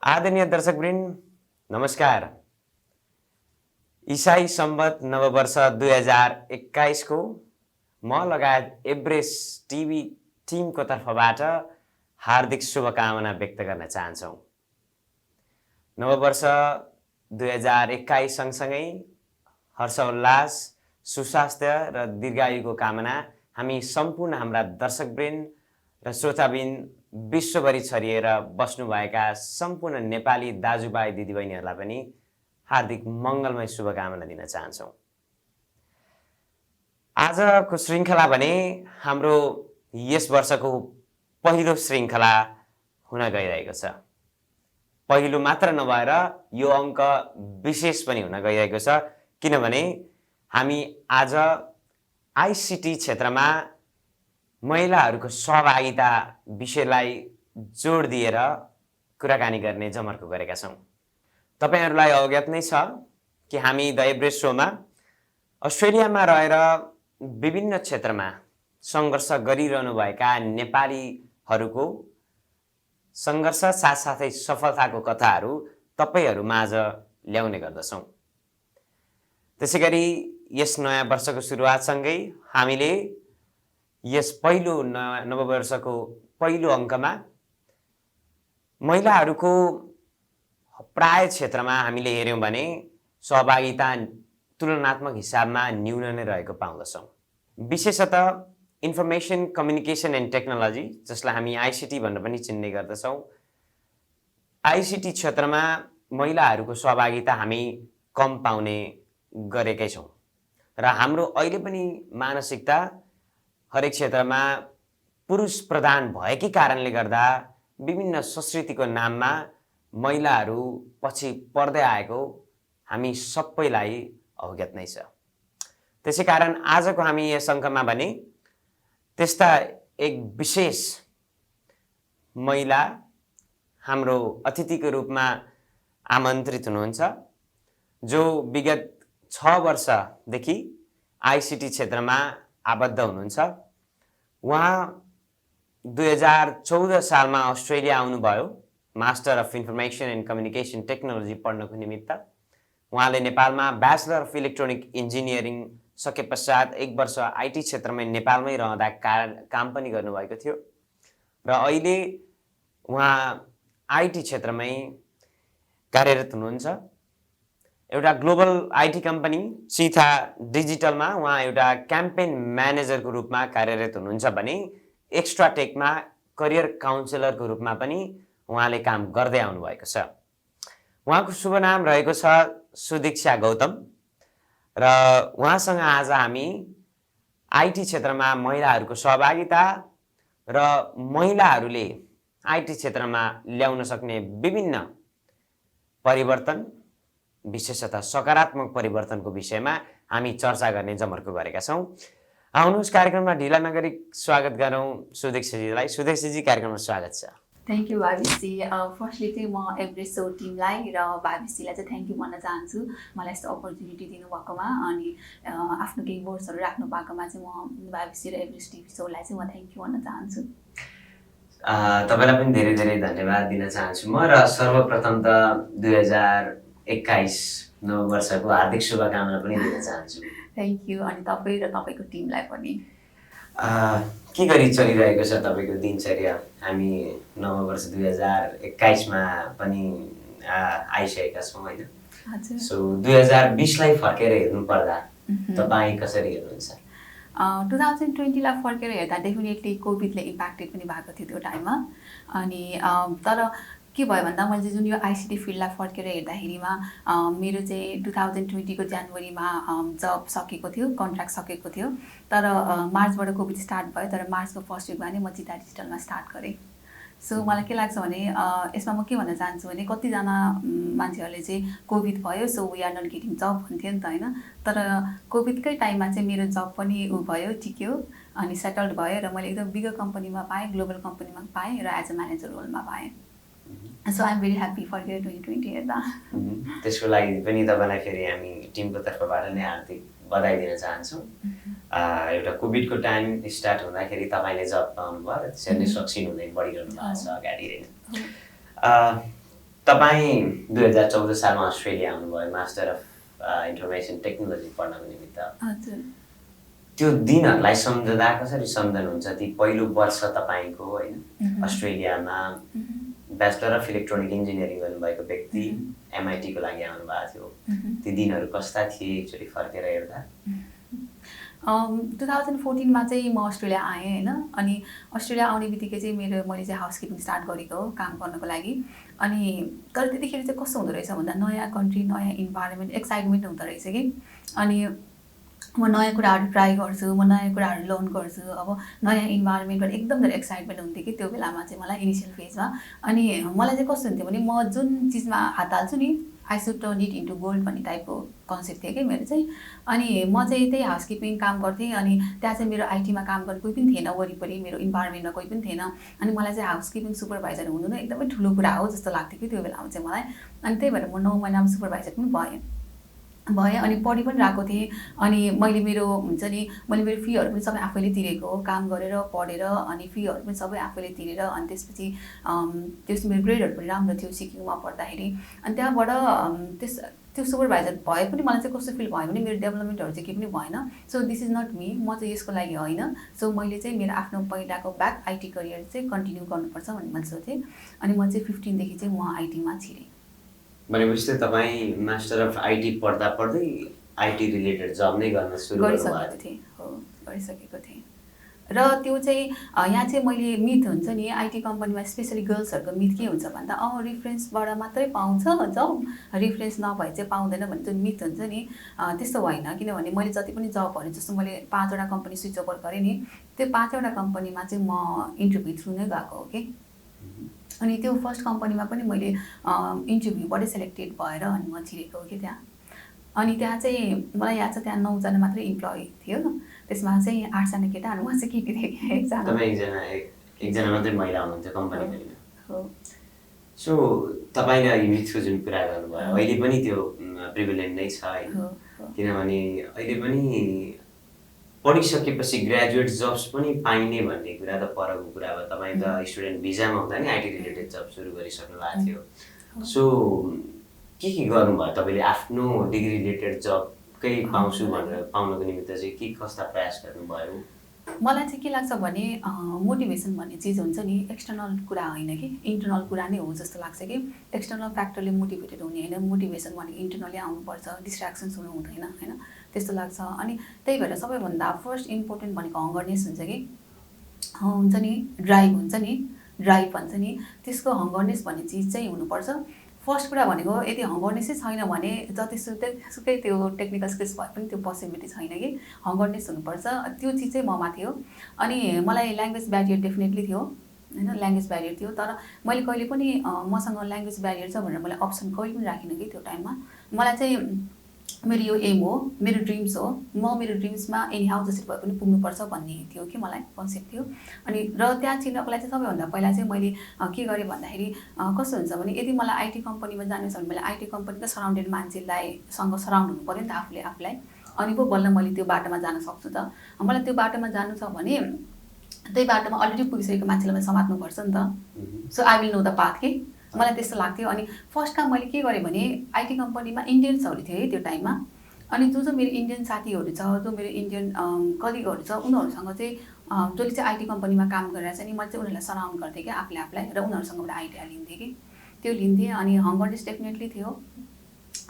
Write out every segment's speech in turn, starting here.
आदरणीय दर्शकवृन्द नमस्कार। ईसाई सम्वत नववर्ष 2021 को म लगायत एभरेस्ट टिभी टिमको तर्फबाट हार्दिक शुभकामना व्यक्त गर्न चाहन्छौँ। नववर्ष 2021 सँगसँगै हर्षोल्लास, सुस्वास्थ्य र दीर्घायुको कामना हामी सम्पूर्ण हाम्रा दर्शकवृन्द र श्रोतावृन्द विश्वभरि छरिएर बस्नुभएका सम्पूर्ण नेपाली दाजुभाइ दिदीबहिनीहरूलाई पनि हार्दिक मङ्गलमय शुभकामना दिन चाहन्छौँ। आजको श्रृङ्खला भने हाम्रो यस वर्षको पहिलो श्रृङ्खला हुन गइरहेको छ। पहिलो मात्र नभएर यो अङ्क विशेष पनि हुन गइरहेको छ, किनभने हामी आज आइसिटी क्षेत्रमा महिलाहरूको सहभागिता विषयलाई जोड दिएर कुराकानी गर्ने जमर्को गरेका छौँ। तपाईहरुलाई अवगत नै छ कि हामी द एभरेस्ट शोमा अस्ट्रेलियामा रहेर विभिन्न क्षेत्रमा सङ्घर्ष गरिरहनुभएका नेपालीहरूको सङ्घर्ष साथसाथै सफलताको कथाहरू तपाईहरुमाझ ल्याउने गर्दछौँ। त्यसैगरी यस नयाँ वर्षको सुरुवातसँगै हामीले यस पहिलो नववर्षको पहिलो अङ्कमा महिलाहरूको प्राय क्षेत्रमा हामीले हेर्यौं भने सहभागिता तुलनात्मक हिसाबमा न्यून नै रहेको पाउँदछौँ। विशेषतः इन्फर्मेसन कम्युनिकेसन एन्ड टेक्नोलोजी, जसलाई हामी आइसिटी भनेर पनि चिन्ने गर्दछौँ, आइसिटी क्षेत्रमा महिलाहरूको सहभागिता हामी कम पाउने गरेकै छौँ र हाम्रो अहिले पनि मानसिकता हरेक क्षेत्रमा पुरुष प्रधान भएकै कारणले गर्दा विभिन्न संस्कृतिको नाममा महिलाहरू पछि पर्दै आएको हामी सबैलाई अवगत नै छ। त्यसैकारण आजको हामी यस अङ्कमा भने त्यस्ता एक विशेष महिला हाम्रो अतिथिको रूपमा आमन्त्रित हुनुहुन्छ, जो विगत 6 वर्षदेखि आइसिटी क्षेत्रमा आबद्ध हुनुहुन्छ। उहाँ 2014 सालमा अस्ट्रेलिया आउनुभयो master of information and communication technology पढ्नको निमित्त। उहाँले नेपालमा ब्याचलर अफ इलेक्ट्रोनिक इन्जिनियरिङ सके पश्चात 1 वर्ष आइटी क्षेत्रमै नेपालमै रहँदा काम पनि गर्नुभएको थियो र अहिले उहाँ आइटी क्षेत्रमै कार्यरत हुनुहुन्छ। एउटा ग्लोबल आइटी कम्पनी सिथा डिजिटलमा उहाँ एउटा क्याम्पेन म्यानेजरको रूपमा कार्यरत हुनुहुन्छ भने एक्स्ट्रा टेकमा करियर काउन्सिलरको रूपमा पनि उहाँले काम गर्दै आउनुभएको छ। उहाँको शुभ नाम रहेको छ सुदीक्षा गौतम र उहाँसँग आज हामी आइटी क्षेत्रमा महिलाहरूको सहभागिता र महिलाहरूले आइटी क्षेत्रमा ल्याउन सक्ने विभिन्न परिवर्तन, विशेषतः सकारात्मक परिवर्तनको विषयमा हामी चर्चा गर्ने जमर्को गरेका छौँ। आउनुहोस् कार्यक्रममा ढिला नगरी स्वागत गरौँ सुदीक्षाजीलाई। सुदीक्षाजी, कार्यक्रममा स्वागत छ। Thank you भाविसजी। फर्स्टली चाहिँ म एभरेस्ट शो टिमलाई र भाविसजीलाई चाहिँ थ्याङ्क यू भन्न चाहन्छु मलाई यस्तो अपर्च्युनिटी दिनुभएकोमा, अनि आफ्नो केही वर्ड्सहरू राख्नु पाएकोमा चाहिँ म भाविसजी र एभरेस्ट टिभी सोलाई चाहिँ म थ्याङ्क यू भन्न चाहन्छु। तपाईँलाई पनि धेरै धेरै धन्यवाद दिन चाहन्छु म। र सर्वप्रथम त 2021 नववर्षको हार्दिक शुभकामना पनि दिन चाहन्छु। Thank you. अनि तपाईँ र तपाईँको टिमलाई पनि। के गरी चलिरहेको छ तपाईँको दिनचर्या? हामी नववर्ष 2021मा पनि आइसकेका छौँ होइन? सो 2020 लाई फर्केर हेर्नु पर्दा तपाईँ कसरी हेर्नुहुन्छ? 2020 लाई फर्केर हेर्दा डेफिनेटली कोभिडले इम्प्याक्टेड पनि भएको थियो त्यो टाइममा। अनि तर के भयो भन्दा मैले जुन यो आइसिटी फिल्डलाई फर्केर हेर्दाखेरिमा मेरो चाहिँ 2020 को जनवरीमा जब सकेको थियो, कन्ट्र्याक्ट सकेको थियो। तर मार्चबाट कोभिड स्टार्ट भयो, तर मार्चको फर्स्ट विकमा नै म चिता डिजिटलमा स्टार्ट गरेँ। सो मलाई के लाग्छ भने यसमा म के भन्न चाहन्छु भने कतिजना मान्छेहरूले चाहिँ कोभिड भयो so we are not getting job भन्थ्यो नि त होइन। तर कोभिडकै टाइममा चाहिँ मेरो जब पनि भयो, टिक्यो अनि सेटल्ड भयो र मैले एकदम बिगर कम्पनीमा पाएँ, ग्लोबल कम्पनीमा पाएँ र एज अ म्यानेजर रोलमा पाएँ। So I am very happy for 2020 हेर्दा। त्यसको लागि पनि तपाईँलाई फेरि हामी टिमको तर्फबाट नै हार्दिक बधाई दिन चाहन्छौँ। एउटा कोभिडको टाइम स्टार्ट हुँदाखेरि तपाईँले जब पाउनुभयो र त्यसरी सक्सिड हुँदै बढिरहनु भएको छ अगाडि होइन। तपाईँ 2014 सालमा अस्ट्रेलिया आउनुभयो मास्टर अफ इन्फर्मेसन टेक्नोलोजी पढ्नको निमित्त। हजुर। त्यो दिनहरूलाई सम्झँदा कसरी सम्झनुहुन्छ? ती पहिलो वर्ष तपाईँको होइन अस्ट्रेलियामा ब्याचलर अफ इलेक्ट्रोनिक इन्जिनियरिङ गर्नुभएको व्यक्ति MIT को लागि आउनुभएको थियो, ती दिनहरू कस्ता थिए एक्चुअली फर्केर हेर्दा? 2014मा चाहिँ म अस्ट्रेलिया आएँ होइन। अनि अस्ट्रेलिया आउने बित्तिकै चाहिँ मैले चाहिँ हाउसकिपिङ स्टार्ट गरेको हो काम गर्नको लागि। अनि तर त्यतिखेर चाहिँ कस्तो हुँदो रहेछ भन्दा नयाँ कन्ट्री, नयाँ इन्भाइरोमेन्ट, एक्साइटमेन्ट हुँदो रहेछ कि। अनि म नयाँ कुराहरू ट्राई गर्छु, म नयाँ कुराहरू लर्न गर्छु। अब नयाँ इन्भाइरोमेन्टबाट एकदम धेरै एक्साइटमेन्ट हुन्थ्यो कि त्यो बेलामा चाहिँ मलाई इनिसियल फेजमा। अनि मलाई चाहिँ कस्तो हुन्थ्यो भने म जुन चिजमा हात हाल्छु नि I should turn it into gold भन्ने टाइपको कन्सेप्ट थियो कि मेरो चाहिँ। अनि म चाहिँ त्यही हाउसकिपिङ काम गर्थेँ। अनि त्यहाँ चाहिँ मेरो आइटीमा काम गर्ने कोही पनि थिएन वरिपरि, मेरो इन्भाइरोमेन्टमा कोही पनि थिएन। अनि मलाई चाहिँ हाउसकिपिङ सुपरभाइजर हुनु नै एकदमै ठुलो कुरा हो जस्तो लाग्थ्यो कि त्यो बेलामा चाहिँ मलाई। अनि त्यही भएर म 9 महिनामा सुपरभाइजर पनि भएँ अनि पढि पनि रहेको थिएँ। अनि मैले मेरो हुन्छ नि मैले मेरो फीहरू पनि सबै आफैले तिरेको हो, काम गरेर पढेर। अनि फीहरू पनि सबै आफैले तिरेर। अनि त्यसपछि त्यसपछि मेरो ग्रेडहरू पनि राम्रो थियो सिक्किममा पढ्दाखेरि। अनि त्यहाँबाट त्यो सुपरभाइजर भए पनि मलाई चाहिँ कस्तो फिल भयो भने मेरो डेभलपमेन्टहरू चाहिँ केही पनि भएन। So this is not me, म चाहिँ यसको लागि होइन। सो मैले चाहिँ मेरो आफ्नो पहिलाको ब्याक आइटी करियर चाहिँ कन्टिन्यू गर्नुपर्छ भन्ने मैले सोचेँ। अनि म चाहिँ 15 देखि चाहिँ म आइटीमा छिरेँ। भनेपछि त तपाईँ मास्टर अफ आइटी पढ्दा पढ्दै आइटी रिलेटेड जब नै गर्न सुरु गरिसकेको थिएँ। हो, गरिसकेको थिएँ। र त्यो चाहिँ यहाँ चाहिँ मैले मिथ हुन्छ नि आइटी कम्पनीमा स्पेसली गर्ल्सहरूको मिथ के हुन्छ भन्दा रिफरेन्सबाट मात्रै पाउँछ जब, रिफरेन्स नभए चाहिँ पाउँदैन भन्ने जुन मिथ हुन्छ नि त्यस्तो होइन। किनभने मैले जति पनि जबहरू जस्तो मैले 5वटा कम्पनी स्विच ओभर गरेँ नि, त्यो 5वटा कम्पनीमा चाहिँ म इन्टरभ्यू थ्रु नै गएको हो कि। अनि त्यो फर्स्ट कम्पनीमा पनि मैले इन्टरभ्यूबाटै सेलेक्टेड भएर अनि म छिरेको हो कि त्यहाँ। अनि त्यहाँ चाहिँ मलाई याद छ त्यहाँ 9 जना मात्रै इम्प्लोइ थियो। त्यसमा चाहिँ 8 जना केटा अनि म चाहिँ केटी थिएँ एकजना। तपाईँ एकजना मात्रै महिला हुनुहुन्थ्यो कम्पनीमा? हो। सो तपाईँले अहिले मिथको जुन कुरा गर्नुभयो अहिले पनि त्यो प्रिभिलेन्ट नै छ होइन? किनभने अहिले पनि पढिसकेपछि ग्रेजुएट जब्स पनि पाइने भन्ने कुरा त परको कुरा भयो। तपाईँ त स्टुडेन्ट भिजामा हुँदा नि आइटी रिलेटेड जब सुरु गरिसक्नु भएको थियो। सो के गर्नुभयो तपाईँले आफ्नो डिग्री रिलेटेड जबकै पाउँछु भनेर पाउनको निमित्त चाहिँ के कस्ता प्रयास गर्नुभयो? मलाई चाहिँ के लाग्छ भने मोटिभेसन भन्ने चिज हुन्छ नि एक्सटर्नल कुरा होइन कि इन्टर्नल कुरा नै हो जस्तो लाग्छ कि। एक्सटर्नल फ्याक्टरले मोटिभेटेड हुने होइन, मोटिभेसन भनेको इन्टर्नली आउनुपर्छ, डिस्ट्र्याक्सन्स हुनु हुँदैन होइन त्यस्तो लाग्छ। अनि त्यही भएर सबैभन्दा फर्स्ट इम्पोर्टेन्ट भनेको हङ्गरनेस हुन्छ कि, हुन्छ नि ड्राइभ हुन्छ नि, ड्राइभ भन्छ नि, त्यसको हङ्गरनेस भन्ने चिज चाहिँ हुनुपर्छ। फर्स्ट कुरा भनेको यदि हङ्गरनेसै छैन भने जतिसुकै त्यो टेक्निकल स्किल्स भए पनि त्यो पोसिबिलिटी छैन कि। हङ्गरनेस हुनुपर्छ, त्यो चिज चाहिँ ममा थियो। अनि मलाई ल्याङ्ग्वेज ब्यारियर डेफिनेटली थियो होइन, ल्याङ्ग्वेज ब्यारियर थियो। तर मैले कहिले पनि मसँग ल्याङ्ग्वेज ब्यारियर छ भनेर मैले अप्सन कहिले पनि राखिनँ कि त्यो टाइममा। मलाई चाहिँ मेरो यो एम हो, मेरो ड्रिम्स हो, म मेरो ड्रिम्समा एनी हाउ जसरी भए पनि पुग्नुपर्छ भन्ने थियो कि मलाई कन्सेप्ट थियो। अनि र त्यहाँ छिर्नको लागि चाहिँ सबैभन्दा पहिला चाहिँ मैले के गरेँ भन्दाखेरि कस्तो हुन्छ भने यदि मलाई आइटी कम्पनीमा जानु छ भने मैले आइटी कम्पनीको सराउन्डेड मान्छेलाई सँग सराउन्ड हुनु पऱ्यो नि त आफूलाई। अनि पो बल्ल मैले त्यो बाटोमा जान सक्छु त। मलाई त्यो बाटोमा जानु छ भने त्यही बाटोमा अलरेडी पुगिसकेको मान्छेलाई मैले समात्नुपर्छ नि त। So I will know the path कि मलाई त्यस्तो लाग्थ्यो। अनि फर्स्ट काम मैले के गरेँ भने आइटी कम्पनीमा इन्डियन्सहरू थियो है त्यो टाइममा। अनि जो मेरो इन्डियन साथीहरू छ, जो मेरो इन्डियन कलिगहरू छ, उनीहरूसँग चाहिँ जसले चाहिँ आइटी कम्पनीमा काम गरिरहेको छ नि मैले चाहिँ उनीहरूलाई सराउन्ड गर्थेँ कि आफूलाई र उनीहरूसँगबाट आइडिया लिन्थेँ कि त्यो लिन्थेँ। अनि हङ्गरनेस डेफिनेटली थियो।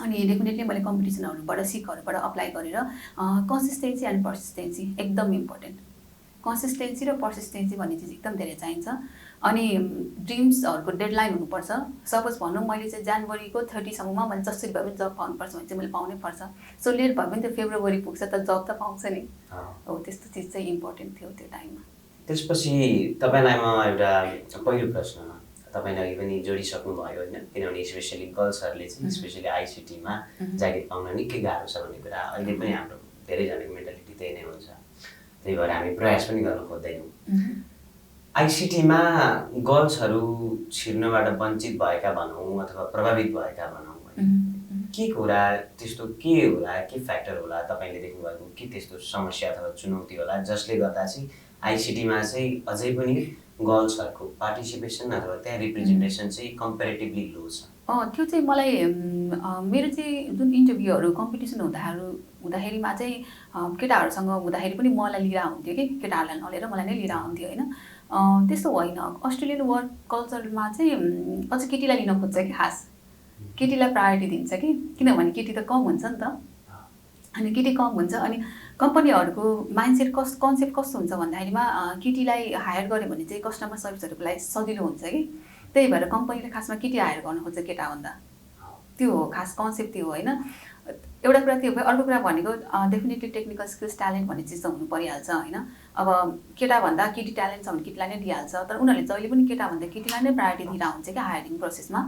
अनि डेफिनेटली मैले कम्पिटिसनहरूबाट सिकहरूबाट अप्लाई गरेर कन्सिस्टेन्सी एन्ड पर्सिस्टेन्सी एकदम इम्पोर्टेन्ट। कन्सिस्टेन्सी र पर्सिस्टेन्सी भन्ने चिज एकदम धेरै चाहिन्छ। अनि ड्रिम्सहरूको डेडलाइन हुनुपर्छ। सपोज भनौँ मैले चाहिँ जनवरीको 30 सम्ममा मैले जसरी भए पनि जब पाउनुपर्छ भने चाहिँ मैले पाउनै पर्छ। सो लेट भए पनि त्यो फेब्रुअरी पुग्छ त जब त पाउँछ नि। हो, त्यस्तो चिज चाहिँ इम्पोर्टेन्ट थियो त्यो टाइममा। त्यसपछि तपाईँलाई म एउटा पहिलो प्रश्न तपाईँले अघि पनि जोडिसक्नु भयो होइन, किनभने स्पेसली गर्ल्सहरूले चाहिँ स्पेसली आइसिटीमा जागिर पाउन निकै गाह्रो छ भन्ने कुरा अहिले पनि हाम्रो धेरैजनाको मेन्टालिटी त्यही नै हुन्छ। त्यही भएर हामी प्रयास पनि गर्न खोज्दैनौँ। आइसिटीमा गर्ल्सहरू छिर्नबाट वञ्चित भएका भनौँ अथवा प्रभावित भएका भनौँ होइन, के कुरा त्यस्तो के होला, के फ्याक्टर होला तपाईँले देख्नुभएको के त्यस्तो समस्या अथवा चुनौती होला जसले गर्दा चाहिँ आइसिटीमा चाहिँ अझै पनि गर्ल्सहरूको पार्टिसिपेसन अथवा त्यहाँ रिप्रेजेन्टेसन चाहिँ कम्पेरेटिभली लो छ? त्यो चाहिँ मलाई मेरो चाहिँ जुन इन्टरभ्यूहरू कम्पिटिसन हुँदाखेरिमा चाहिँ केटाहरूसँग हुँदाखेरि पनि मलाई लिएर हुन्थ्यो कि केटाहरूलाई नलिएर मलाई नै लिएर हुन्थ्यो होइन। त्यस्तो होइन, अस्ट्रेलियन वर्क कल्चरमा चाहिँ अझ केटीलाई लिन खोज्छ कि खास केटीलाई प्रायोरिटी दिन्छ कि, किनभने केटी त कम हुन्छ नि त। अनि केटी कम हुन्छ अनि कम्पनीहरूको माइन्डसेट कन्सेप्ट कस्तो हुन्छ भन्दाखेरिमा केटीलाई हायर गऱ्यो भने चाहिँ कस्टमर सर्भिसहरूको लागि सजिलो हुन्छ कि, त्यही भएर कम्पनीले खासमा केटी हायर गर्न खोज्छ केटाभन्दा। त्यो हो खास कन्सेप्ट, त्यो हो होइन। एउटा कुरा त्यो भयो, अर्को कुरा भनेको डेफिनेटली टेक्निकल स्किल्स ट्यालेन्ट भन्ने चिज त हुनु परिहाल्छ होइन। अब केटाभन्दा केटी ट्यालेन्ट छ भने केटीलाई नै दिइहाल्छ, तर उनीहरूले जहिले पनि केटाभन्दा केटीलाई नै प्रायोरिटी दिइरहेको हुन्छ क्या हायरिङ प्रोसेसमा।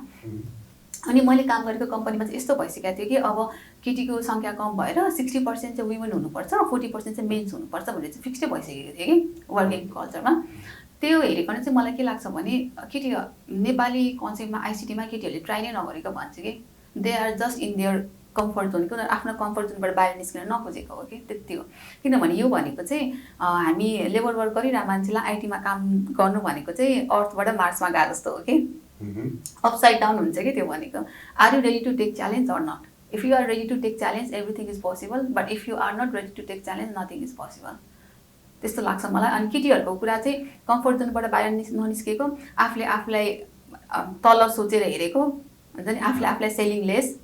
अनि मैले काम गरेको कम्पनीमा चाहिँ यस्तो भइसकेको थियो कि अब केटीको सङ्ख्या कम भएर 60% चाहिँ वुमेन हुनुपर्छ, 40% चाहिँ मेन्स हुनुपर्छ भनेर चाहिँ फिक्सै भइसकेको थियो कि वर्किङ कल्चरमा। त्यो हेरेकोले चाहिँ मलाई के लाग्छ भने केटी नेपाली कन्सेप्टमा आइसिटीमा केटीहरूले ट्राई नै नगरेको भन्छु कि, they are just in their comfort zone, कि उनीहरू आफ्नो कम्फर्ट जोनबाट बाहिर निस्किन नखोजेको हो कि, त्यति हो। किनभने यो भनेको चाहिँ हामी लेबर वर्क गरिरहेको मान्छेलाई आइटीमा काम गर्नु भनेको चाहिँ अर्थबाट मार्समा गए जस्तो हो कि, अपसाइड डाउन हुन्छ कि त्यो भनेको। Are you ready to take challenge or not? If you are ready to take challenge everything is possible, but if you are not ready to take challenge nothing is possible, त्यस्तो लाग्छ मलाई। अनि केटीहरूको कुरा चाहिँ कम्फर्ट जोनबाट बाहिर ननिस्केको, आफूलाई तल सोचेर हेरेको हुन्छ नि, आफूलाई सेलिङ लेस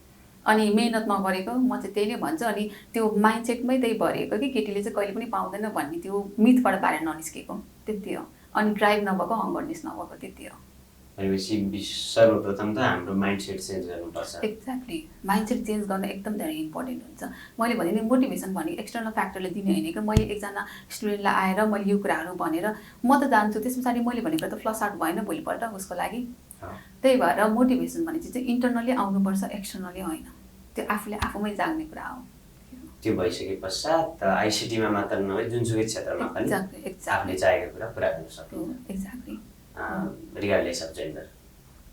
अनि मेहनत नगरेको, म चाहिँ त्यही नै भन्छु। अनि त्यो माइन्डसेटमै त्यही भरिएको कि केटीले चाहिँ कहिले पनि पाउँदैन भन्ने त्यो मिथबाट बाहिर ननिस्केको, त्यति हो। अनि ड्राइभ नभएको, हङ्गरनेस नभएको, त्यति हो। भनेपछि सर्वप्रथम त हाम्रो माइन्डसेट चेन्ज गर्नुपर्छ। एक्ज्याक्टली, माइन्डसेट चेन्ज गर्न एकदम धेरै इम्पोर्टेन्ट हुन्छ। मैले भने नि मोटिभेसन भनेको एक्सटर्नल फ्याक्टरले दिने होइन कि, मैले एकजना स्टुडेन्टलाई आएर मैले यो कुराहरू भनेर म त जान्छु, त्यस पछाडि मैले भनेको त फ्लस आउट भएन भोलिपल्ट उसको लागि। त्यही भएर मोटिभेसन भने चाहिँ इन्टर्नली आउनुपर्छ, एक्सटर्नली होइन। त्यो आफूमै जान्ने कुरा हो। त्यो भइसके पश्चात आइसिटीमा मात्र नभए जुनसुकै क्षेत्रमा पनि आफूले चाहेको कुरा पुरा गर्न सकिन्छ। Exactly, regardless of gender.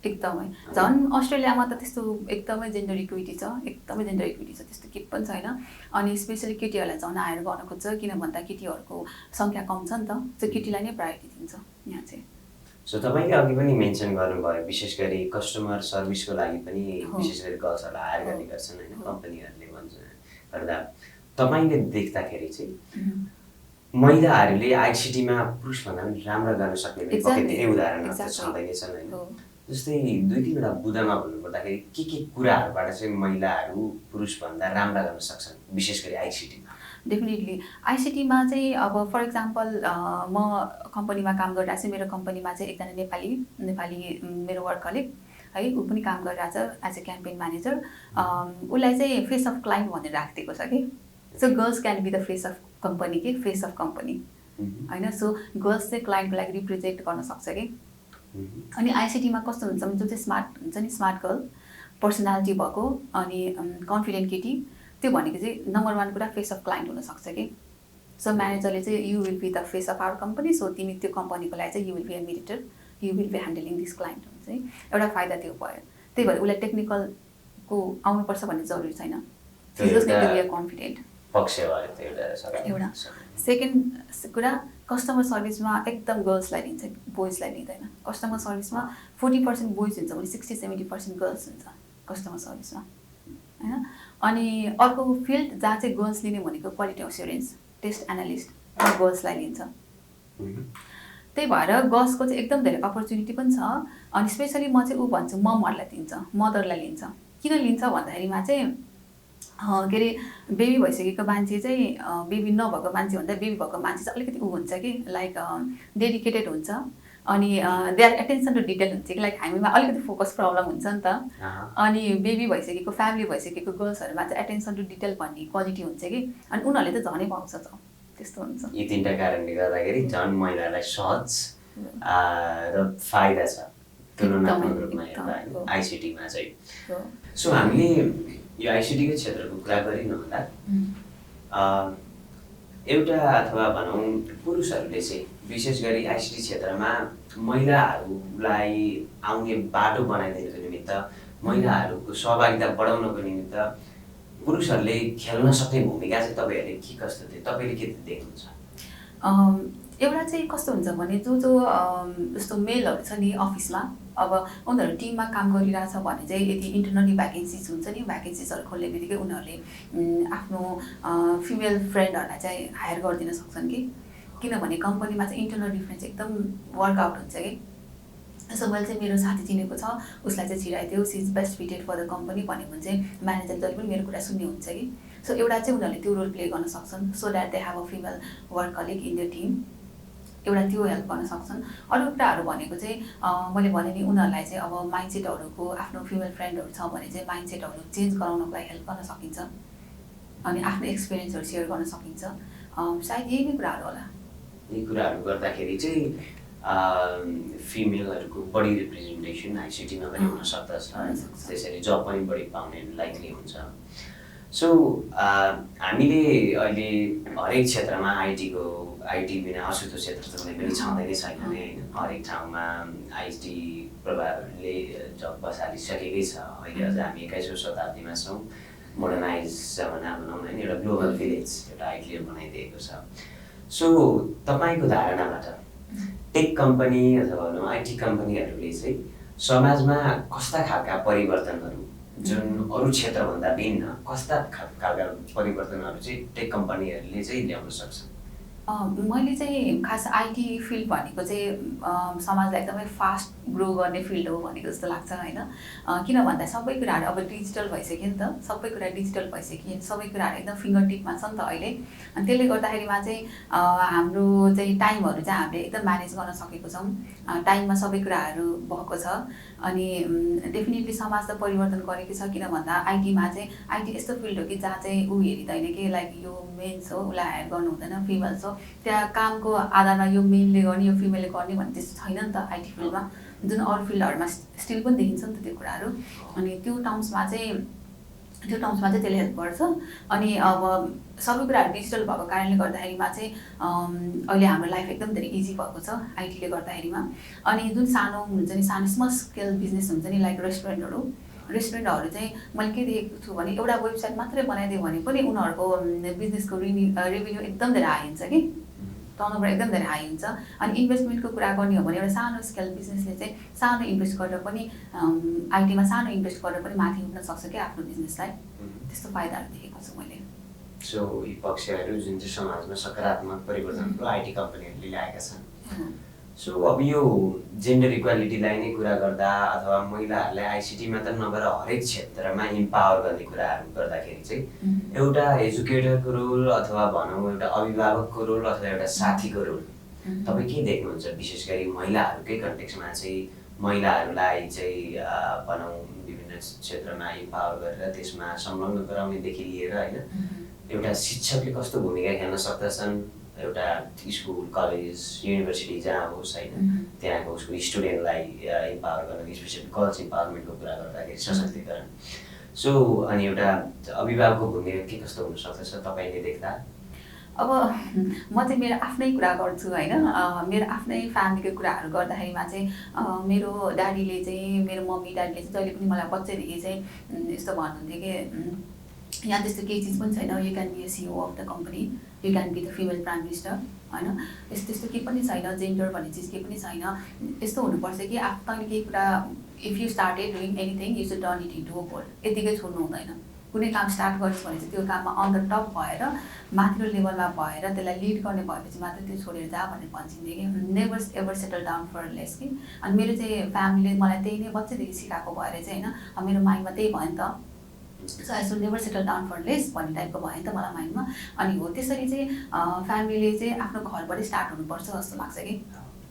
एकदमै। झन् अस्ट्रेलियामा त त्यस्तो एकदमै जेन्डर इक्विटी छ, त्यस्तो के पनि छैन। अनि स्पेसली केटीहरूलाई झन् हायर गर्न खोज्छ, किन भन्दा केटीहरूको सङ्ख्या कम छ नि त, त्यो केटीलाई नै प्रायोरिटी दिन्छ यहाँ चाहिँ। सो तपाईँले अघि पनि मेन्सन गर्नुभयो विशेष गरी कस्टमर सर्भिसको लागि पनि विशेष गरी गर्ल्सहरूलाई हायर गर्ने गर्छन् होइन कम्पनीहरूले भन्छ गर्दा, तपाईँले देख्दाखेरि चाहिँ महिलाहरूले आइसिटीमा पुरुषभन्दा पनि राम्रो गर्न सक्ने धेरै उदाहरणहरू छँदै नै छन् होइन। जस्तै 2-3वटा बुदामा भन्नुपर्दाखेरि के कुराहरूबाट चाहिँ महिलाहरू पुरुषभन्दा राम्रो गर्न सक्छन् विशेष गरी आइसिटीमा? डेफिनेटली आइसिटीमा चाहिँ अब फर इक्जाम्पल म कम्पनीमा काम गरिरहेको छु, मेरो कम्पनीमा चाहिँ एकजना नेपाली मेरो वर्क कलिग है, ऊ पनि काम गरिरहेछ एज ए क्याम्पेन म्यानेजर। उसलाई चाहिँ फेस अफ क्लाइन्ट भनेर राखिदिएको छ कि, so girls can be the face of company कि, फेस अफ कम्पनी होइन। सो गर्ल्स चाहिँ क्लाइन्टको लागि रिप्रेजेन्ट गर्न सक्छ कि। अनि आइसिटीमा कस्तो हुन्छ भने जो चाहिँ स्मार्ट हुन्छ नि, स्मार्ट गर्ल, पर्सनालिटी भएको अनि कन्फिडेन्ट केटी, त्यो भनेको चाहिँ नम्बर 1 कुरा फेस अफ क्लाइन्ट हुनसक्छ कि। सो म्यानेजरले चाहिँ you will be the face of our company, so तिमी त्यो कम्पनीको लागि चाहिँ you will be a mediator, you will be handling this client हुन्छ है। एउटा फाइदा त्यो भयो। त्यही भएर उसलाई टेक्निकलको आउनुपर्छ भन्ने जरुरी छैन, कन्फिडेन्ट पक्ष भयो त्यो एउटा। सेकेन्ड कुरा, कस्टमर सर्भिसमा एकदम गर्ल्सलाई लिन्छ, बोइजलाई लिँदैन। कस्टमर सर्भिसमा 40% बोइज हुन्छ भने 60-70% गर्ल्स हुन्छ कस्टमर सर्भिसमा होइन। अनि अर्को फिल्ड जहाँ चाहिँ गर्ल्स लिने भनेको क्वालिटी एस्योरेन्स, टेस्ट एनालिस्ट, गर्ल्सलाई लिन्छ। त्यही भएर गर्ल्सको चाहिँ एकदम धेरै अपर्च्युनिटी पनि छ। अनि स्पेसली म चाहिँ भन्छु ममहरूलाई दिन्छ, मदरलाई लिन्छ। किन लिन्छ भन्दाखेरिमा चाहिँ के अरे बेबी भइसकेको मान्छे चाहिँ बेबी नभएको मान्छे भन्दा बेबी भएको मान्छे चाहिँ अलिकति हुन्छ कि लाइक डेडिकेटेड हुन्छ। अनि they are attention to detail हुन्छ कि, लाइक हामीमा अलिकति फोकस प्रब्लम हुन्छ नि त। अनि बेबी भइसकेको फ्यामिली भइसकेको गर्ल्सहरूमा चाहिँ एटेन्सन टु डिटेल भन्ने क्वालिटी हुन्छ कि, अनि उनीहरूले त झनै पाउँछ त, त्यस्तो हुन्छ। यी 3टा कारणले गर्दाखेरि झन् महिलालाई सहज र फाइदा छ तुलनात्मक रूपमा हेर्दा आइसिटीमा चाहिँ। सो हामीले यो आइसिटीको क्षेत्रको कुरा गरिरहँदा एउटा अथवा भनौँ पुरुषहरूले चाहिँ विशेष गरी आइसिटी क्षेत्रमा महिलाहरूलाई आउने बाटो बनाइदिनुको निमित्त, महिलाहरूको सहभागिता बढाउनको निमित्त पुरुषहरूले खेल्न सक्ने भूमिका चाहिँ तपाईँहरूले के कस्तो थियो, तपाईँले के देख्नुहुन्छ? एउटा चाहिँ कस्तो हुन्छ भने जो जस्तो मेलहरू छ नि अफिसमा, अब उनीहरू टिममा काम गरिरहेछ भने चाहिँ यदि इन्टरनली भ्याकेन्सिज हुन्छ नि, भ्याकेन्सिजहरू खोल्ने बित्तिकै उनीहरूले आफ्नो फिमेल फ्रेन्डहरूलाई चाहिँ हायर गरिदिन सक्छन् कि, किनभने कम्पनीमा चाहिँ इन्टरनल डिफ्रेन्स एकदम वर्कआउट हुन्छ कि। सो मैले चाहिँ मेरो साथी चिनेको छ, उसलाई चाहिँ छिराइदियो, she is best fitted for the company भन्यो भने चाहिँ म्यानेजर जहिले पनि मेरो कुरा सुन्ने हुन्छ कि। सो एउटा चाहिँ उनीहरूले त्यो रोल प्ले गर्न सक्छन्, so that they have a female work colleague in the team, एउटा त्यो हेल्प गर्न सक्छन्। अरू कुराहरू भनेको चाहिँ मैले भने नि उनीहरूलाई चाहिँ अब माइन्डसेटहरूको आफ्नो फिमेल फ्रेन्डहरू छ भने चाहिँ माइन्डसेटहरू चेन्ज गराउनको लागि हेल्प गर्न सकिन्छ, अनि आफ्नो एक्सपिरियन्सहरू सेयर गर्न सकिन्छ। सायद यही नै कुराहरू होला। यी कुराहरू गर्दाखेरि चाहिँ फिमेलहरूको बढी रिप्रेजेन्टेसन आइसिटीमा पनि हुन सक्दछ, त्यसरी जब पनि बढी पाउने लाइकली हुन्छ। सो हामीले अहिले हरेक क्षेत्रमा आइटी बिना अशुद्ध क्षेत्र त कुनै पनि छँदै छैन नै होइन। हरेक ठाउँमा आइटी प्रभावले जब बसालिसकेकै छ। अहिले अझ हामी 21औं शताब्दीमा छौँ, मोडर्नाइज जमाना भनौँ होइन, एउटा ग्लोबल भिलेज एउटा आइटीले बनाइदिएको छ। सो तपाईँको धारणाबाट टेक कम्पनी अथवा भनौँ आइटी कम्पनीहरूले चाहिँ समाजमा कस्ता खालका परिवर्तनहरू, जुन अरू क्षेत्रभन्दा भिन्न कस्ता खालका परिवर्तनहरू चाहिँ टेक कम्पनीहरूले चाहिँ ल्याउन सक्छन्? मैले चाहिँ खास आइटी फिल्ड भनेको चाहिँ समाजलाई एकदमै फास्ट ग्रो गर्ने फिल्ड हो भनेको जस्तो लाग्छ होइन। किन भन्दा सबै कुराहरू अब डिजिटल भइसक्यो नि त, सबै कुरा डिजिटल भइसक्यो, सबै कुराहरू एकदम फिङ्गर टिपमा छ नि त अहिले। अनि त्यसले गर्दाखेरिमा चाहिँ हाम्रो चाहिँ टाइमहरू चाहिँ हामीले एकदम म्यानेज गर्न सकेको छौँ, टाइममा सबै कुराहरू भएको छ। अनि डेफिनेटली समाज त परिवर्तन गरेको छ, किन भन्दा आइटीमा चाहिँ आइटी यस्तो फिल्ड हो कि जहाँ चाहिँ ऊ हेरिँदैन कि लाइक यो मेन्स हो उसलाई हायर गर्नु हुँदैन, फिमेल्स हो, त्यहाँ कामको आधारमा यो मेलले गर्ने यो फिमेलले गर्ने भन्ने त्यस्तो छैन नि त आइटी फिल्डमा, जुन अरू फिल्डहरूमा स्टिल पनि देखिन्छ नि त त्यो कुराहरू। अनि त्यो टर्म्समा चाहिँ त्यसले हेल्प गर्छ। अनि अब सबै कुराहरू डिजिटल भएको कारणले गर्दाखेरिमा चाहिँ अहिले हाम्रो लाइफ एकदम धेरै इजी भएको छ आइटीले गर्दाखेरिमा। अनि जुन सानो हुन्छ नि, सानो स्मल स्केल बिजनेस हुन्छ नि, लाइक रेस्टुरेन्टहरू चाहिँ मैले के देखेको छु भने एउटा वेबसाइट मात्रै बनाइदियो भने पनि उनीहरूको बिजनेसको रेभेन्यू एकदम धेरै हाई हुन्छ कि, टर्नओभर एकदम धेरै हाई हुन्छ। अनि इन्भेस्टमेन्टको कुरा गर्ने हो भने एउटा सानो स्केल बिजनेसले चाहिँ सानो इन्भेस्ट गरेर पनि आइटीमा सानो इन्भेस्ट गरेर पनि माथि उठ्न सक्छ क्या आफ्नो बिजनेसलाई। त्यस्तो फाइदाहरू देखेको छु मैले। सो यी पक्षहरू जुन चाहिँ समाजमा सकारात्मक परिवर्तनहरू आइटी कम्पनीहरूले ल्याएका छन्। सो अब यो जेन्डर इक्वालिटीलाई नै कुरा गर्दा अथवा महिलाहरूलाई आइसिटी मात्र नभएर हरेक क्षेत्रमा इम्पावर गर्ने कुराहरू गर्दाखेरि चाहिँ एउटा एजुकेटरको रोल अथवा भनौँ एउटा अभिभावकको रोल अथवा एउटा साथीको रोल तपाईँ के देख्नुहुन्छ? विशेष गरी महिलाहरूकै कन्टेक्समा चाहिँ महिलाहरूलाई चाहिँ भनौँ विभिन्न क्षेत्रमा इम्पावर गरेर त्यसमा संलग्न गराउनेदेखि लिएर होइन, एउटा शिक्षकले कस्तो भूमिका खेल्न सक्दछन्, एउटा स्कुल कलेज युनिभर्सिटी जहाँ होस् होइन, त्यहाँको उसको स्टुडेन्टलाई इम्पावर गर्न, स्पेसली गर्ल्स इम्पावरमेन्टको कुरा गर्दाखेरि सशक्तिकरण। सो अनि एउटा अभिभावकको भूमिका के कस्तो हुन सक्दछ तपाईँले देख्दा? अब म चाहिँ मेरो आफ्नै कुरा गर्छु होइन, मेरो आफ्नै फ्यामिलीको कुराहरू गर्दाखेरिमा चाहिँ मेरो ड्याडीले चाहिँ, मेरो मम्मी ड्याडीले चाहिँ जहिले पनि मलाई बच्चैदेखि चाहिँ यस्तो भन्नुहुन्थ्यो कि यहाँ त्यस्तो केही चिज पनि छैन, you can be a CEO of the company, you can be the female prime minister होइन, त्यस्तो केही पनि छैन, जेन्डर भन्ने चिज केही पनि छैन। यस्तो हुनुपर्छ कि तैँले केही कुरा if you started doing anything you should turn it into a goal, यतिकै छोड्नु हुँदैन। कुनै काम स्टार्ट गर्छ भने चाहिँ त्यो काममा अन द टप भएर माथिल्लो लेभलमा भएर त्यसलाई लिड गर्ने भएपछि मात्रै त्यो छोडेर जा भनेर भन्छिन्थ्यो कि, never ever settle down for less कि। अनि मेरो चाहिँ फ्यामिलीले मलाई त्यही नै बच्चैदेखि सिकाएको भएर चाहिँ होइन, मेरो माइन्डमा त्यही भयो नि त, so I should never settle down for less भन्ने टाइपको भयो नि त मलाई माइन्डमा। अनि हो त्यसरी चाहिँ फ्यामिलीले चाहिँ आफ्नो घरबाटै स्टार्ट हुनुपर्छ जस्तो लाग्छ कि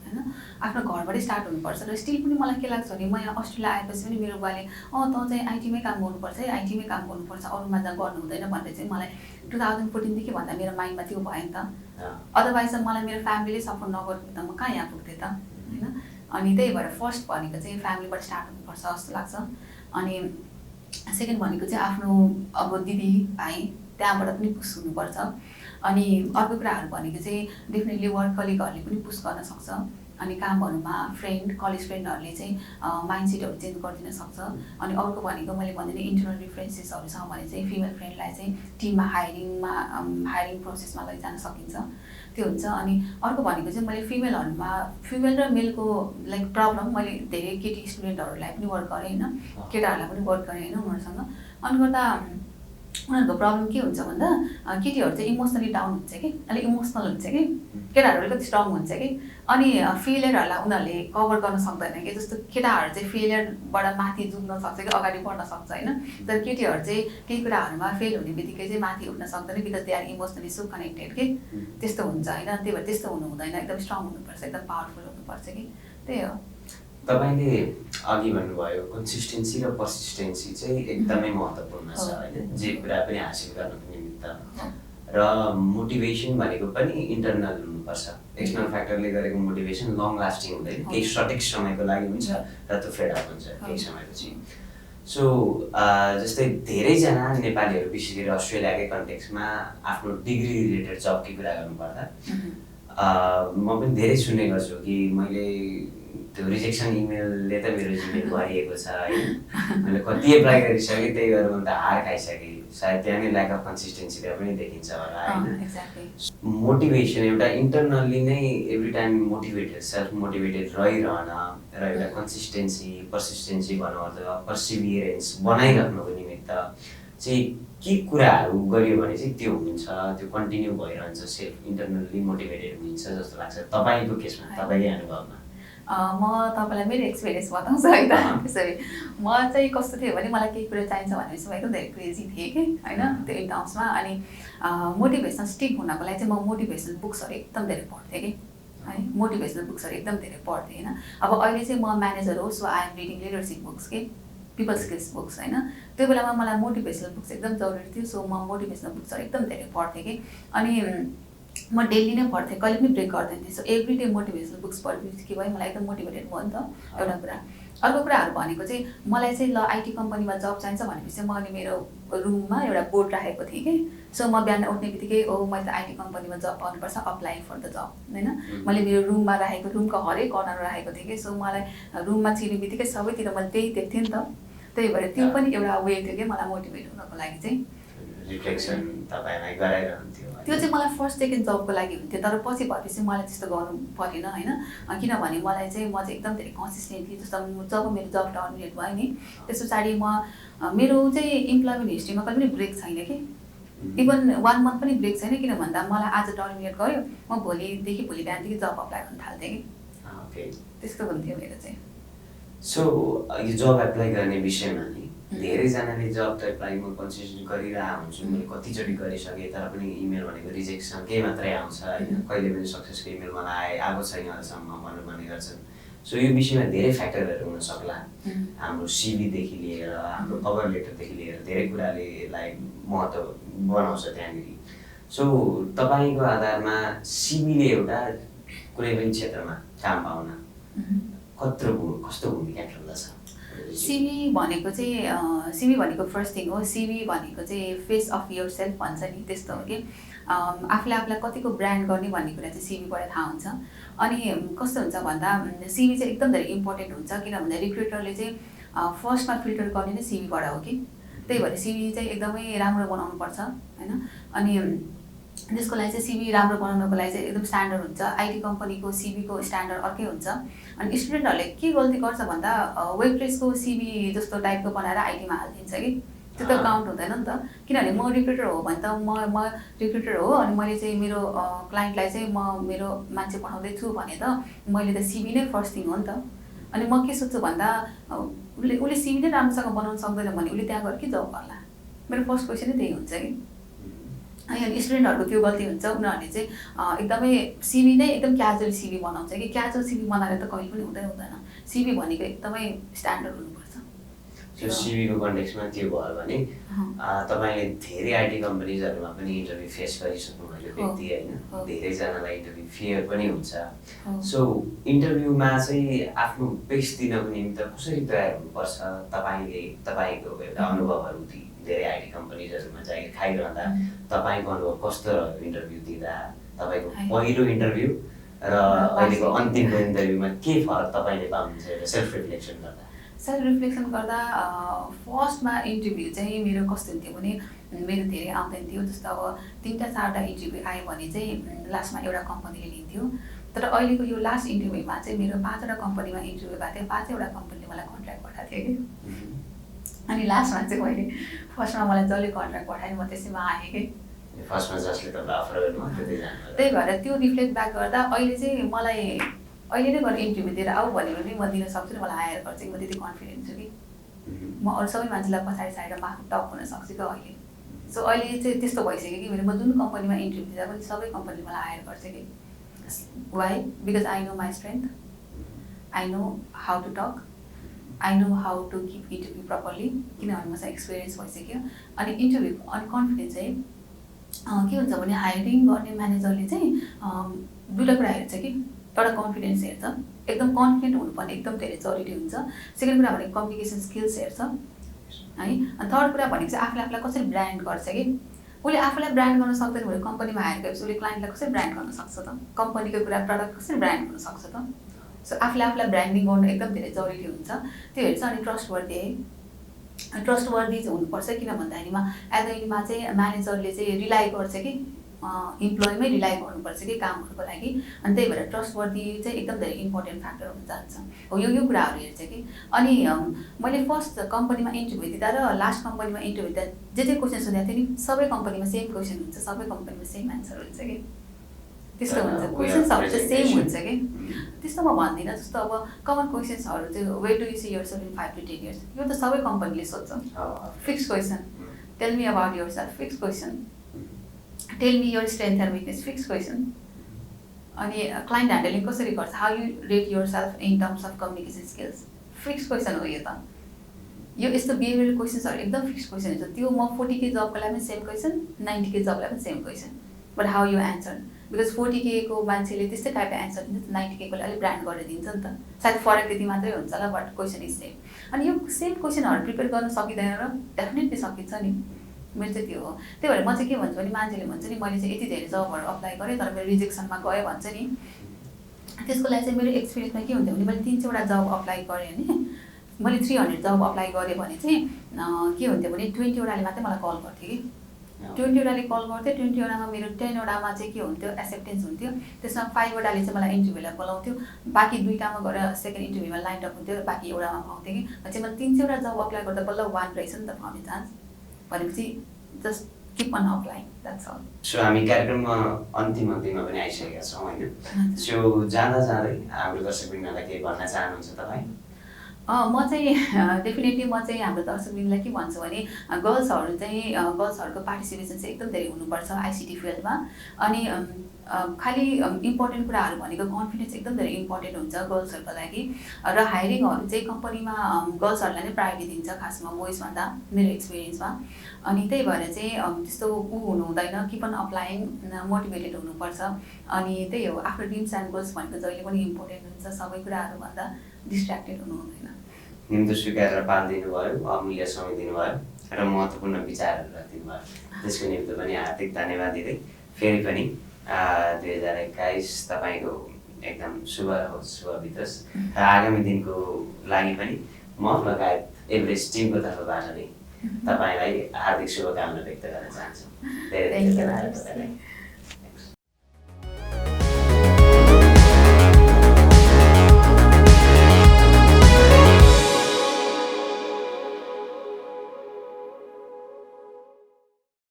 होइन, आफ्नो घरबाटै स्टार्ट हुनुपर्छ। र स्टिल पनि मलाई के लाग्छ भने म यहाँ अस्ट्रेलिया आएपछि पनि मेरो बुवाले तँ चाहिँ आइटीमै काम गर्नुपर्छ है, आइटीमै काम गर्नुपर्छ, अरूमा जहाँ गर्नु हुँदैन भनेर चाहिँ मलाई 2014देखि भन्दा मेरो माइन्डमा त्यो भयो नि त। अदरवाइज त मलाई मेरो फ्यामिलीले सपोर्ट नगरेको त म कहाँ यहाँ पुग्थेँ त होइन। अनि त्यही भएर फर्स्ट भनेको चाहिँ फ्यामिलीबाट स्टार्ट हुनुपर्छ जस्तो लाग्छ। अनि सेकेन्ड भनेको चाहिँ आफ्नो अब दिदी भाइ त्यहाँबाट पनि पुस हुनुपर्छ। अनि अर्को कुराहरू भनेको चाहिँ डेफिनेटली वर्क कलिगहरूले पनि पुस गर्न सक्छ। अनि कामहरूमा फ्रेन्ड कलेज फ्रेन्डहरूले चाहिँ माइन्डसेटहरू चेन्ज गरिदिन सक्छ। अनि अर्को भनेको मैले भन्दिनँ इन्टरनल डिफ्रेन्सेसहरू छ भने चाहिँ फिमेल फ्रेन्डलाई चाहिँ टिममा हायरिङ प्रोसेसमा लैजान सकिन्छ। त्यो हुन्छ। अनि अर्को भनेको चाहिँ मैले फिमेल र मेलको लाइक प्रब्लम मैले धेरै केटी स्टुडेन्टहरूलाई पनि वर्क गरेँ होइन, केटाहरूलाई पनि वर्क गरेँ होइन उनीहरूसँग। अनि गर्दा उनीहरूको प्रब्लम के हुन्छ भन्दा केटीहरू चाहिँ इमोसनली डाउन हुन्छ कि, अलिक इमोसनल हुन्छ कि, केटाहरू अलिकति स्ट्रङ हुन्छ कि। अनि फेलियरहरूलाई उनीहरूले कभर गर्न सक्दैन कि, जस्तो केटाहरू चाहिँ फेलियरबाट माथि जुझ्न सक्छ कि अगाडि बढ्न सक्छ होइन, तर केटीहरू चाहिँ केही कुराहरूमा फेल हुने बित्तिकै चाहिँ माथि उठ्न सक्दैन, because they are emotionally so connected कि, त्यस्तो हुन्छ होइन। त्यही भएर त्यस्तो हुनु हुँदैन, एकदम स्ट्रङ हुनुपर्छ, एकदम पावरफुल हुनुपर्छ कि, त्यही हो। तपाईँले अघि भन्नुभयो कन्सिस्टेन्सी र पर्सिस्टेन्सी चाहिँ एकदमै महत्त्वपूर्ण छ होइन, जे कुरा पनि हासिल गर्नको निमित्त। र मोटिभेसन भनेको पनि इन्टरनल हुनुपर्छ, एक्सटर्नल फ्याक्टरले गरेको मोटिभेसन लङ लास्टिङ हुँदैन, केही सठिक समयको लागि हुन्छ र त्यो फेड आउट हुन्छ केही समयपछि। सो जस्तै धेरैजना नेपालीहरू विशेष गरी अस्ट्रेलियाकै कन्टेक्समा आफ्नो डिग्री रिलेटेड जबकै कुरा गर्नुपर्दा म पनि धेरै सुन्ने गर्छु कि मैले त्यो रिजेक्सन इमेलले त मेरो जिमेल भरिएको छ होइन, मैले कति एप्लाई गरिसकेँ, त्यही गरेर म त हार खाइसकेँ। सायद त्यहाँ नै ल्याक अफ कन्सिस्टेन्सी त्यहाँ पनि देखिन्छ होला होइन। मोटिभेसन एउटा इन्टरनल्ली नै every time motivated, self motivated रहिरहन र एउटा कन्सिस्टेन्सी पर्सिस्टेन्सी भनौँ अथवा पर्सिभियरेन्स बनाइराख्नुको निमित्त चाहिँ के कुराहरू गरियो भने चाहिँ त्यो हुन्छ, त्यो कन्टिन्यू भइरहन्छ, सेल्फ इन्टरनल्ली मोटिभेटेड हुन्छ जस्तो लाग्छ तपाईँको केसमा, तपाईँकै अनुभवमा? म तपाईँलाई मेरो एक्सपिरियन्स बताउँछु है त। त्यसरी म चाहिँ कस्तो थियो भने मलाई केही कुरा चाहिन्छ भनेपछि म एकदम धेरै क्रेजी थिएँ कि होइन, त्यो इन टर्म्समा। अनि मोटिभेसन स्टिक हुनको लागि चाहिँ म मोटिभेसनल बुक्सहरू एकदम धेरै पढ्थेँ कि है, मोटिभेसनल बुक्सहरू एकदम धेरै पढ्थेँ होइन। अब अहिले चाहिँ म म्यानेजर हो, so I am reading leadership books के, पिपल स्किल्स बुक्स होइन। त्यो बेलामा मलाई मोटिभेसनल बुक्स एकदम जरुरी थियो, सो म मोटिभेसनल बुक्सहरू एकदम धेरै पढ्थेँ कि। अनि म डेली नै पढ्थेँ, कहिले पनि ब्रेक गर्दैन थिएँ। So every day motivational books पढ्दैछु कि भाइ मलाई एकदम मोटिभेटेड भयो नि त एउटा कुरा। अर्को कुराहरू भनेको चाहिँ मलाई चाहिँ ल आइटी कम्पनीमा जब चाहिन्छ भनेपछि मैले मेरो रुममा एउटा बोर्ड राखेको थिएँ कि। सो म बिहान उठ्ने बित्तिकै मैले त आइटी कम्पनीमा जब पाउनुपर्छ, अप्लाई फर द जब होइन। मैले मेरो रुममा राखेको, रुमको हरेक कर्नरमा राखेको थिएँ कि। सो मलाई रुममा छिर्ने बित्तिकै सबैतिर मैले त्यही देख्थेँ नि त, त्यही भएर त्यो पनि एउटा वे थियो कि मलाई मोटिभेट हुनको लागि चाहिँ। रिफ्लेक्सन तपाईँलाई गराइरहन्थ्यो? त्यो चाहिँ मलाई फर्स्ट सेकेन्ड जबको लागि हुन्थ्यो, तर पछि भएपछि मलाई त्यस्तो गर्नु परेन होइन। किनभने मलाई चाहिँ म चाहिँ एकदम धेरै कन्सिस्टेन्ट थिएँ। जस्तो जब मेरो जब टर्मिनेट भयो नि, त्यस पछाडि मेरो चाहिँ इम्प्लोइमेन्ट हिस्ट्रीमा कहिले पनि ब्रेक छैन कि, इभन 1 मन्थ पनि ब्रेक छैन। किन भन्दा मलाई आज टर्मिनेट गर्यो, म भोलिदेखि भोलि बिहानदेखि जब अप्लाई गर्न थाल्थेँ कि, त्यस्तो हुन्थ्यो मेरो चाहिँ। सो यो जब एप्लाई गर्ने विषयमा नि धेरैजनाले जब त एप्लाई म कन्सिडर गरिरहेको हुन्छु, मैले कतिचोटि गरिसकेँ, तर पनि इमेल भनेको रिजेक्सन केही मात्रै आउँछ होइन, कहिले पनि सक्सेसको इमेल मलाई आएको छैन अहिलेसम्म भन्ने गर्छन्। सो यो विषयमा धेरै फ्याक्टरहरू हुन सक्ला, हाम्रो सिभीदेखि लिएर हाम्रो कभर लेटरदेखि लिएर धेरै कुराले यसलाई महत्त्व बनाउँछ त्यहाँनिर। सो तपाईँको आधारमा सिभीले एउटा कुनै पनि क्षेत्रमा काम पाउन कस्तो भूमिका खेल्दछ? सिभी भनेको फर्स्ट थिङ हो। सिभी भनेको चाहिँ फेस अफ योर सेल्फ भन्छ नि, त्यस्तो हो कि आफूलाई कतिको ब्रान्ड गर्ने भन्ने कुरा चाहिँ सिभीबाट थाहा हुन्छ। अनि कस्तो हुन्छ भन्दा सिभी चाहिँ एकदम धेरै इम्पोर्टेन्ट हुन्छ, किनभने रिक्रुटरले चाहिँ फर्स्टमा फिल्टर गर्ने नै सिभीबाट हो कि। त्यही भएर सिभी चाहिँ एकदमै राम्रो बनाउनुपर्छ होइन। अनि त्यसको लागि चाहिँ सिभी राम्रो बनाउनको लागि चाहिँ एकदम स्ट्यान्डर्ड हुन्छ। आइटी कम्पनीको सिभीको स्ट्यान्डर्ड अर्कै हुन्छ। अनि स्टुडेन्टहरूले के गल्ती गर्छ भन्दा वेबप्रेसको सिभी जस्तो टाइपको बनाएर आइटीमा हालिदिन्छ कि, त्यो त काउन्ट हुँदैन नि त। किनभने म रिक्रुटर हो भने त म रिक्रुटर हो, अनि मैले चाहिँ मेरो क्लाइन्टलाई चाहिँ म मेरो मान्छे पठाउँदैछु भने त मैले त सिभी नै फर्स्ट थिङ हो नि त। अनि म के सोच्छु भन्दा उसले सिभी नै राम्रोसँग बनाउन सक्दैन भने उसले त्यहाँ गएर के जब गर्ला, मेरो फर्स्ट क्वेसन नै त्यही हुन्छ कि। अनि स्टुडेन्टहरूको त्यो गल्ती हुन्छ, उनीहरूले चाहिँ एकदमै सिभी नै एकदम क्याजुअल सिभी बनाउँछ कि। क्याजुअल सिभी बनाएर त कहिले पनि हुँदैन। सिभी भनेको एकदमै स्ट्यान्डर्ड हुनुपर्छ। त्यो सिभीको कन्टेक्समा त्यो भयो भने तपाईँले धेरै आइटी कम्पनीजहरूमा पनि इन्टरभ्यू फेस गरिसक्नु भएको व्यक्ति होइन, धेरैजनालाई इन्टरभ्यू फियर पनि हुन्छ। सो इन्टरभ्यूमा चाहिँ आफ्नो बेस्ट दिनको निमित्त कसरी तयार हुनुपर्छ? तपाईँको एउटा अनुभवहरू धेरै आइटी कम्पनीजहरूमा जागिर खाइरहँदा तपाईँको अनुभव कस्तो रह्यो इन्टरभ्यू दिँदा? तपाईँको पहिलो इन्टरभ्यू र अहिलेको अन्तिमको इन्टरभ्यूमा के फरक तपाईँले पाउनुहुन्छ एउटा सेल्फ रिफ्लेक्सन गर्दा? सेल्फ रिफ्लेक्सन गर्दा फर्स्टमा इन्टरभ्यू चाहिँ मेरो कस्तो हुन्थ्यो भने मेरो धेरै आउँदैन थियो। जस्तो अब 3टा 4टा इन्टरभ्यू आयो भने चाहिँ लास्टमा एउटा कम्पनीले लिन्थ्यो। तर अहिलेको यो लास्ट इन्टरभ्यूमा चाहिँ मेरो 5वटा कम्पनीमा इन्टरभ्यू भएको थियो, 5वटा कम्पनीले मलाई कन्ट्र्याक्ट पठाएको थियो कि। अनि लास्टमा चाहिँ मैले फर्स्टमा मलाई जसले कन्ट्र्याक्ट पठाएँ म त्यसैमा आएँ कि। फर्स्टमा जसले तपाईँलाई अफर गर्नु त्यतै जानु। त्यही भएर त्यो रिफ्लेक्ट ब्याक गर्दा अहिले चाहिँ मलाई अहिले नै गएर इन्टरभ्यू दिएर आऊ भन्यो भने म दिन सक्छु र मलाई हायर गर्छ कि म त्यति कन्फिडेन्ट छु कि म अरू सबै मान्छेलाई पछाडि साइड म आफू टप हुन सक्छु क्या अहिले। सो अहिले चाहिँ त्यस्तो भइसक्यो कि म जुन कम्पनीमा इन्टरभ्यू दिँदा पनि सबै कम्पनीले मलाई हायर गर्छ कि। Why? Because I know my strength, I know how to talk, I know how to keep interview properly, किनभने मसँग एक्सपिरियन्स भइसक्यो। अनि इन्टरभ्यू अनि कन्फिडेन्स चाहिँ के हुन्छ भने हायरिङ गर्ने म्यानेजरले चाहिँ 2टा कुरा हेर्छ कि। एउटा कन्फिडेन्स हेर्छ, एकदम कन्फिडेन्ट हुनुपर्ने एकदम धेरै जरुरी हुन्छ। सेकेन्ड कुरा भनेको कम्युनिकेसन स्किल्स हेर्छ है। अनि थर्ड कुरा भनेको चाहिँ आफूलाई कसरी ब्रान्ड गर्छ कि। उसले आफूलाई ब्रान्ड गर्न सक्दैन भने कम्पनीमा हायर गरेपछि उसले क्लाइन्टलाई कसरी ब्रान्ड गर्न सक्छ त? कम्पनीको कुरा प्रडक्ट कसरी ब्रान्ड गर्न सक्छ त? सो आफूलाई ब्रान्डिङ गर्नु एकदम धेरै जरुरी हुन्छ। त्यो हेर्छ। अनि ट्रस्टवर्दी है, ट्रस्टवर्दी चाहिँ हुनुपर्छ। किन भन्दाखेरिमा एजमा चाहिँ म्यानेजरले चाहिँ रिलाइ गर्छ कि इम्प्लोइमै रिलाइ गर्नुपर्छ कि कामहरूको लागि। अनि त्यही भएर ट्रस्टवर्दी चाहिँ एकदम धेरै इम्पोर्टेन्ट फ्याक्टर हुन जान्छ। हो यो कुराहरू हेर्छ कि। अनि मैले फर्स्ट कम्पनीमा इन्टरभ्यू दिँदा र लास्ट कम्पनीमा इन्टरभ्यू दिँदा जे क्वेसन सोधेको थिएँ नि सबै कम्पनीमा सेम क्वेसन हुन्छ, सबै कम्पनीमा सेम एन्सर हुन्छ कि। त्यस्तो हुन्छ, क्वेसन्सहरू चाहिँ सेम हुन्छ कि। त्यस्तो म भन्दिनँ। जस्तो अब कमन क्वेसन्सहरू चाहिँ where do you see yourself in 5 to 10 years, यो त सबै कम्पनीले सोध्छ। Fix question, tell me about yourself, fix question, tell me your strength and weakness, fix question. अनि क्लाइन्ट ह्यान्डलिङ कसरी गर्छ, how you rate yourself in terms of communication skills, fix question हो यो त। यो यस्तो बिहेभियरल क्वेसन्सहरू एकदम फिक्स क्वेसन हुन्छ। त्यो म 40K जबको लागि पनि सेम क्वेसन, 90K जबलाई पनि same question, but how you answer. Because 40K को मान्छेले त्यस्तै टाइपको एन्सर दिन्छ, 90K कोले अलिक ब्रान्ड गरेर दिन्छ नि त। सायद फरक त्यति मात्रै हुन्छ होला, बट क्वेसन इज सेम। अनि यो सेम क्वेसनहरू प्रिपेयर गर्न सकिँदैन र? डेफिनेटली सकिन्छ नि। मेरो चाहिँ त्यो हो। त्यही भएर म चाहिँ के भन्छु भने मान्छेले भन्छ नि मैले चाहिँ यति धेरै जबहरू अप्लाई गरेँ तर मेरो रिजेक्सनमा गयो भन्छ नि। त्यसको लागि चाहिँ मेरो एक्सपिरियन्समा के हुन्थ्यो भने मैले 300वटा जब अप्लाई गरेँ भने मैले 300 जब अप्लाई गरेँ भने चाहिँ के हुन्थ्यो भने 20वटाले मात्रै मलाई कल गर्थ्यो कि। 20वटाले कल गर्थ्यो, 20वटामा मेरो 10वटामा चाहिँ के हुन्थ्यो एक्सेप्टेन्स हुन्थ्यो। त्यसमा 5वटाले चाहिँ मलाई इन्टरभ्यूलाई बोलाउँथ्यो, बाँकी 2टामा गएर सेकेन्ड इन्टरभ्यूमा लाइन अप हुन्थ्यो, बाँकी एउटामा पाउँथेँ कि। चाहिँ मैले 300वटा जब अप्लाई गर्दा बल्ल 1 रहेछ नि त पाउने चान्स। भनेपछि just keep on applying, that's all. So हामी कार्यक्रममा अन्तिममा पनि आइसकेका छौँ होइन। सो जाँदै हाम्रो दर्शकवृन्दलाई केही भन्न चाहनुहुन्छ तपाईँ? म चाहिँ डेफिनेटली म चाहिँ हाम्रो दर्शकवृन्दलाई के भन्छु भने गर्ल्सहरूको पार्टिसिपेसन चाहिँ एकदम धेरै हुनुपर्छ आइसिटी फिल्डमा। अनि खालि इम्पोर्टेन्ट कुराहरू भनेको कन्फिडेन्स एकदम धेरै इम्पोर्टेन्ट हुन्छ गर्ल्सहरूको लागि। र हायरिङहरू चाहिँ कम्पनीमा गर्ल्सहरूलाई नै प्रायोरिटी दिन्छ खासमा बोइजभन्दा मेरो एक्सपिरियन्समा। अनि त्यही भएर चाहिँ त्यस्तो हुनु हुँदैन, किप अन अप्लाइङ, मोटिभेटेड हुनुपर्छ। अनि त्यही हो, आफ्नो ड्रिम्स एन्ड गोल्स भनेको जहिले पनि इम्पोर्टेन्ट हुन्छ, सबै कुराहरूभन्दा डिस्ट्र्याक्टेड हुनु हुँदैन। निम्तो स्वीकारेर पालिदिनु भयो, अमूल्य समय दिनुभयो र महत्त्वपूर्ण विचारहरू राखिदिनु भयो, त्यसको निम्ति पनि हार्दिक धन्यवाद दिँदै फेरि पनि 2021 तपाईँको एकदम शुभ होस्, शुभ बितोस् र आगामी दिनको लागि पनि म लगायत एभरेस्ट टिमको तर्फबाट नै तपाईँलाई हार्दिक शुभकामना व्यक्त गर्न चाहन्छु। धेरै धेरै धन्यवाद।